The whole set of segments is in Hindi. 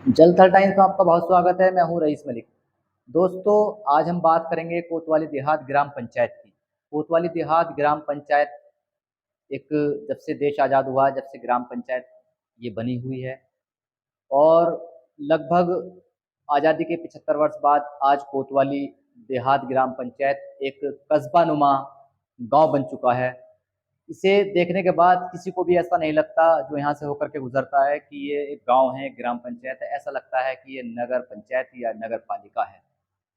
जल थल टाइम्स में आपका बहुत स्वागत है। मैं हूं रईस मलिक। दोस्तों, आज हम बात करेंगे कोतवाली देहात ग्राम पंचायत की। कोतवाली देहात ग्राम पंचायत एक जब से देश आज़ाद हुआ, जब से ग्राम पंचायत ये बनी हुई है और लगभग आज़ादी के 75 वर्ष बाद आज कोतवाली देहात ग्राम पंचायत एक कस्बा नुमा गांव बन चुका है। इसे देखने के बाद किसी को भी ऐसा नहीं लगता जो यहाँ से होकर के गुजरता है कि ये एक गांव है, ग्राम पंचायत है। ऐसा लगता है कि ये नगर पंचायत या नगर पालिका है,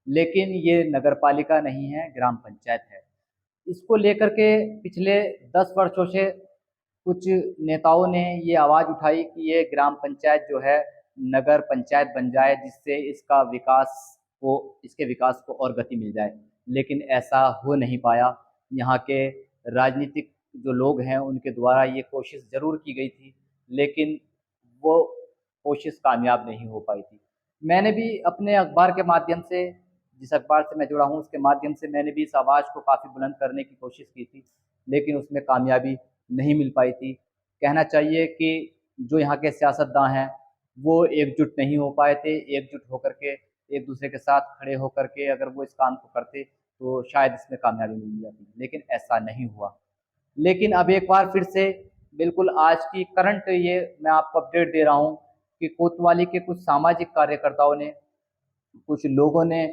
लेकिन ये नगर पालिका नहीं है, ग्राम पंचायत है। इसको लेकर के पिछले 10 वर्षों से कुछ नेताओं ने ये आवाज़ उठाई कि ये ग्राम पंचायत जो है नगर पंचायत बन जाए, जिससे इसके विकास को और गति मिल जाए। लेकिन ऐसा हो नहीं पाया। यहाँ के राजनीतिक जो लोग हैं उनके द्वारा ये कोशिश ज़रूर की गई थी, लेकिन वो कोशिश कामयाब नहीं हो पाई थी। मैंने भी अपने अखबार के माध्यम से, जिस अखबार से मैं जुड़ा हूँ उसके माध्यम से मैंने भी इस आवाज़ को काफ़ी बुलंद करने की कोशिश की थी, लेकिन उसमें कामयाबी नहीं मिल पाई थी। कहना चाहिए कि जो यहाँ के सियासतदान हैं वो एकजुट नहीं हो पाए थे। एकजुट होकर के एक दूसरे के साथ खड़े होकर के अगर वो इस काम को करते तो शायद इसमें कामयाबी मिल जाती, लेकिन ऐसा नहीं हुआ। लेकिन अब एक बार फिर से बिल्कुल आज की करंट ये मैं आपको अपडेट दे रहा हूँ कि कोतवाली के कुछ सामाजिक कार्यकर्ताओं ने, कुछ लोगों ने,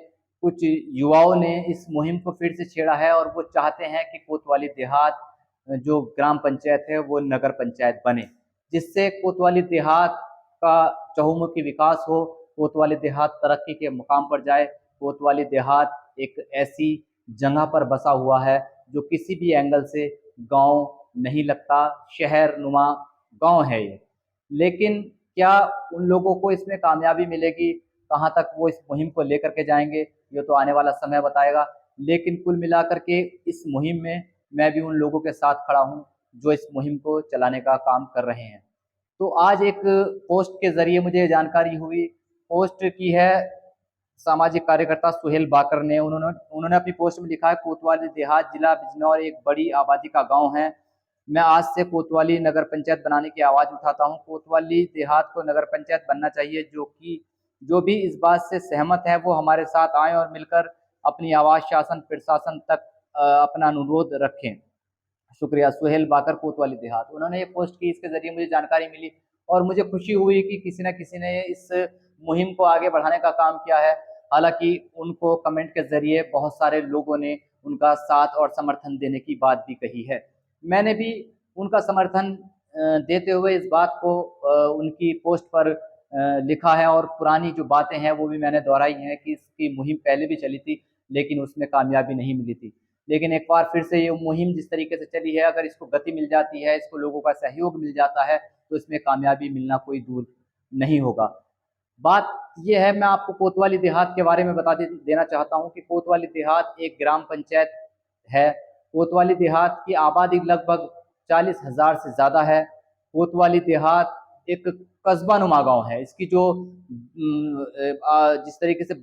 कुछ युवाओं ने इस मुहिम को फिर से छेड़ा है और वो चाहते हैं कि कोतवाली देहात जो ग्राम पंचायत है वो नगर पंचायत बने, जिससे कोतवाली देहात का चहुमुखी विकास हो, कोतवाली देहात तरक्की के मुकाम पर जाए। कोतवाली देहात एक ऐसी जगह पर बसा हुआ है जो किसी भी एंगल से गांव नहीं लगता, शहर नुमा गांव है ये। लेकिन क्या उन लोगों को इसमें कामयाबी मिलेगी, कहाँ तक वो इस मुहिम को लेकर के जाएंगे, ये तो आने वाला समय बताएगा। लेकिन कुल मिलाकर के इस मुहिम में मैं भी उन लोगों के साथ खड़ा हूँ जो इस मुहिम को चलाने का काम कर रहे हैं। तो आज एक पोस्ट के जरिए मुझे जानकारी हुई। पोस्ट की है सामाजिक कार्यकर्ता सुहेल बाकर ने। उन्होंने अपनी पोस्ट में लिखा है, कोतवाली देहात जिला बिजनौर एक बड़ी आबादी का गांव है। मैं आज से कोतवाली नगर पंचायत बनाने की आवाज उठाता हूं। कोतवाली देहात को नगर पंचायत बनना चाहिए। जो भी इस बात से सहमत है वो हमारे साथ आए और मिलकर अपनी आवाज शासन प्रशासन तक अपना अनुरोध रखें। शुक्रिया। सुहेल बाकर, कोतवाली देहात। उन्होंने ये पोस्ट की, इसके जरिए मुझे जानकारी मिली और मुझे खुशी हुई कि किसी न किसी ने इस मुहिम को आगे बढ़ाने का काम किया है। हालांकि उनको कमेंट के जरिए बहुत सारे लोगों ने उनका साथ और समर्थन देने की बात भी कही है। मैंने भी उनका समर्थन देते हुए इस बात को उनकी पोस्ट पर लिखा है और पुरानी जो बातें हैं वो भी मैंने दोहराई हैं कि इसकी मुहिम पहले भी चली थी लेकिन उसमें कामयाबी नहीं मिली थी। लेकिन एक बार फिर से ये मुहिम जिस तरीके से चली है, अगर इसको गति मिल जाती है, इसको लोगों का सहयोग मिल जाता है तो इसमें कामयाबी मिलना कोई दूर नहीं होगा। बात ये है, मैं आपको कोतवाली देहात के बारे में देना चाहता हूँ कि कोतवाली देहात एक ग्राम पंचायत है। कोतवाली देहात की आबादी लगभग 40,000 से ज़्यादा है। कोतवाली देहात एक कस्बा नुमा गाँव है। इसकी जो जिस तरीके से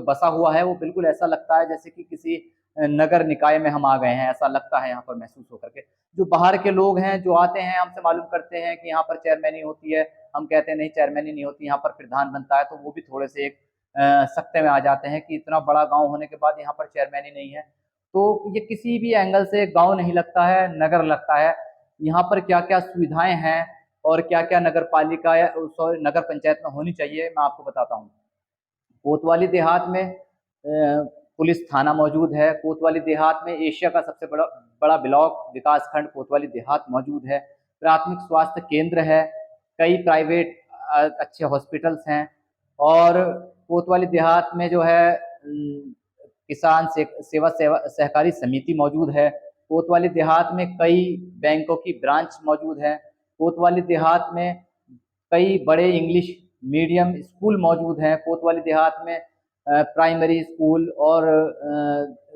बसा हुआ है वो बिल्कुल ऐसा लगता है जैसे कि किसी नगर निकाय में हम आ गए हैं, ऐसा लगता है यहाँ पर महसूस होकर के। जो बाहर के लोग हैं जो आते हैं, हमसे मालूम करते हैं कि यहाँ पर चेयरमैनी होती है। हम कहते हैं नहीं, चेयरमैनी नहीं होती, यहाँ पर प्रधान बनता है, तो वो भी थोड़े से एक सकते में आ जाते हैं कि इतना बड़ा गांव होने के बाद यहाँ पर चेयरमैनी नहीं है। तो ये किसी भी एंगल से गांव नहीं लगता है, नगर लगता है। यहाँ पर क्या क्या सुविधाएं हैं और क्या क्या नगर पालिका या सॉरी नगर पंचायत में होनी चाहिए, मैं आपको बताता हूँ। कोतवाली देहात में पुलिस थाना मौजूद है। कोतवाली देहात में एशिया का सबसे बड़ा बड़ा ब्लॉक विकास खंड कोतवाली देहात मौजूद है। प्राथमिक स्वास्थ्य केंद्र है। कई प्राइवेट अच्छे हॉस्पिटल्स हैं। और कोतवाली देहात में जो है किसान सेवा सहकारी समिति मौजूद है। कोतवाली देहात में कई बैंकों की ब्रांच मौजूद है। कोतवाली देहात में कई बड़े इंग्लिश मीडियम स्कूल मौजूद हैं। कोतवाली देहात में प्राइमरी स्कूल और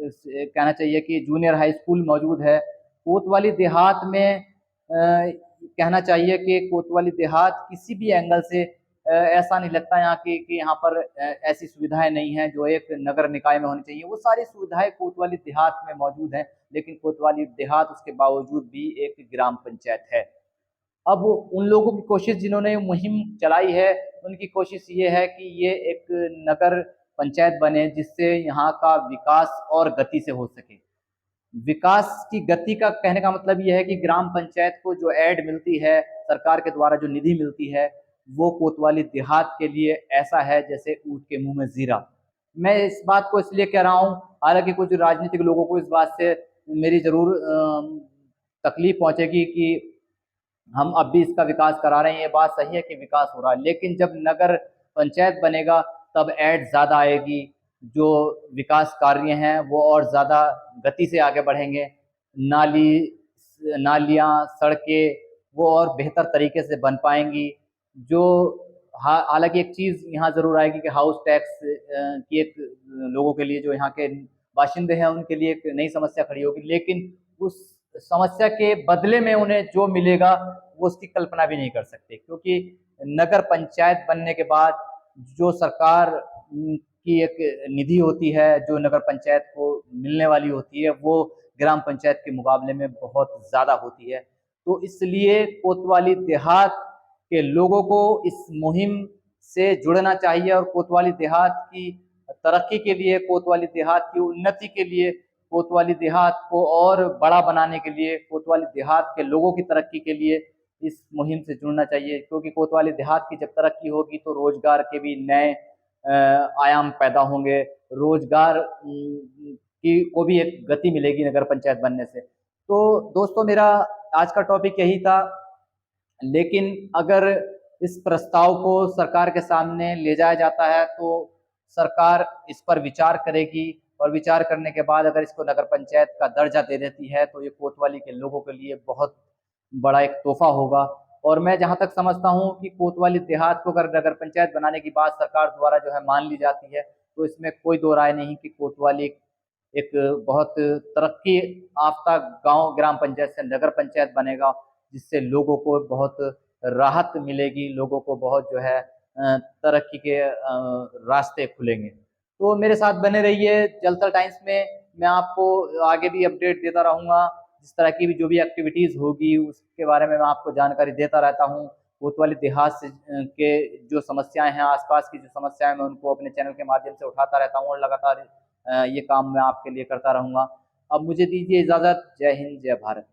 कहना चाहिए कि जूनियर हाई स्कूल मौजूद है। कोतवाली देहात में कहना चाहिए कि कोतवाली देहात किसी भी एंगल से ऐसा नहीं लगता यहाँ की कि यहाँ पर ऐसी सुविधाएं नहीं हैं जो एक नगर निकाय में होनी चाहिए। वो सारी सुविधाएं कोतवाली देहात में मौजूद हैं, लेकिन कोतवाली देहात उसके बावजूद भी एक ग्राम पंचायत है। अब उन लोगों की कोशिश जिन्होंने मुहिम चलाई है उनकी कोशिश ये है कि ये एक नगर पंचायत बने जिससे यहाँ का विकास और गति से हो सके। विकास की गति का कहने का मतलब ये है कि ग्राम पंचायत को जो ऐड मिलती है, सरकार के द्वारा जो निधि मिलती है, वो कोतवाली देहात के लिए ऐसा है जैसे ऊँट के मुँह में जीरा। मैं इस बात को इसलिए कह रहा हूँ, हालाँकि कुछ राजनीतिक लोगों को इस बात से मेरी ज़रूर तकलीफ पहुँचेगी कि हम अब भी इसका विकास करा रहे हैं, ये बात सही है कि विकास हो रहा है, लेकिन जब नगर पंचायत बनेगा तब ऐड ज़्यादा आएगी, जो विकास कार्य हैं वो और ज़्यादा गति से आगे बढ़ेंगे। नालियाँ, सड़कें वो और बेहतर तरीके से बन पाएँगी। जो हालाँकि एक चीज़ यहाँ ज़रूर आएगी कि हाउस टैक्स की एक लोगों के लिए जो यहाँ के बाशिंदे हैं उनके लिए एक नई समस्या खड़ी होगी, लेकिन उस समस्या के बदले में उन्हें जो मिलेगा वो उसकी कल्पना भी नहीं कर सकते, क्योंकि नगर पंचायत बनने के बाद जो सरकार की एक निधि होती है, जो नगर पंचायत को मिलने वाली होती है, वो ग्राम पंचायत के मुकाबले में बहुत ज़्यादा होती है। तो इसलिए कोतवाली देहात के लोगों को इस मुहिम से जुड़ना चाहिए और कोतवाली देहात की तरक्की के लिए, कोतवाली देहात की उन्नति के लिए, कोतवाली देहात को और बड़ा बनाने के लिए, कोतवाली देहात के लोगों की तरक्की के लिए इस मुहिम से जुड़ना चाहिए, क्योंकि कोतवाली देहात की जब तरक्की होगी तो रोजगार के भी नए आयाम पैदा होंगे, रोजगार की को भी एक गति मिलेगी नगर पंचायत बनने से। तो दोस्तों, मेरा आज का टॉपिक यही था, लेकिन अगर इस प्रस्ताव को सरकार के सामने ले जाया जाता है तो सरकार इस पर विचार करेगी और विचार करने के बाद अगर इसको नगर पंचायत का दर्जा दे देती है तो ये कोतवाली के लोगों के लिए बहुत बड़ा एक तोहफा होगा। और मैं जहाँ तक समझता हूँ कि कोतवाली देहात को अगर नगर पंचायत बनाने की बात सरकार द्वारा जो है मान ली जाती है तो इसमें कोई दो राय नहीं कि कोतवाली एक बहुत तरक्की याफ्ता गांव ग्राम पंचायत से नगर पंचायत बनेगा, जिससे लोगों को बहुत राहत मिलेगी, लोगों को बहुत जो है तरक्की के रास्ते खुलेंगे। तो मेरे साथ बने रहिए जलथल टाइम्स में, मैं आपको आगे भी अपडेट देता रहूँगा। जिस तरह की भी जो भी एक्टिविटीज़ होगी उसके बारे में मैं आपको जानकारी देता रहता हूँ। कोतवाली देहात से के जो समस्याएं हैं, आसपास की जो समस्याएं, मैं उनको अपने चैनल के माध्यम से उठाता रहता हूँ और लगातार ये काम मैं आपके लिए करता रहूँगा। अब मुझे दीजिए इजाज़त। जय हिंद, जय भारत।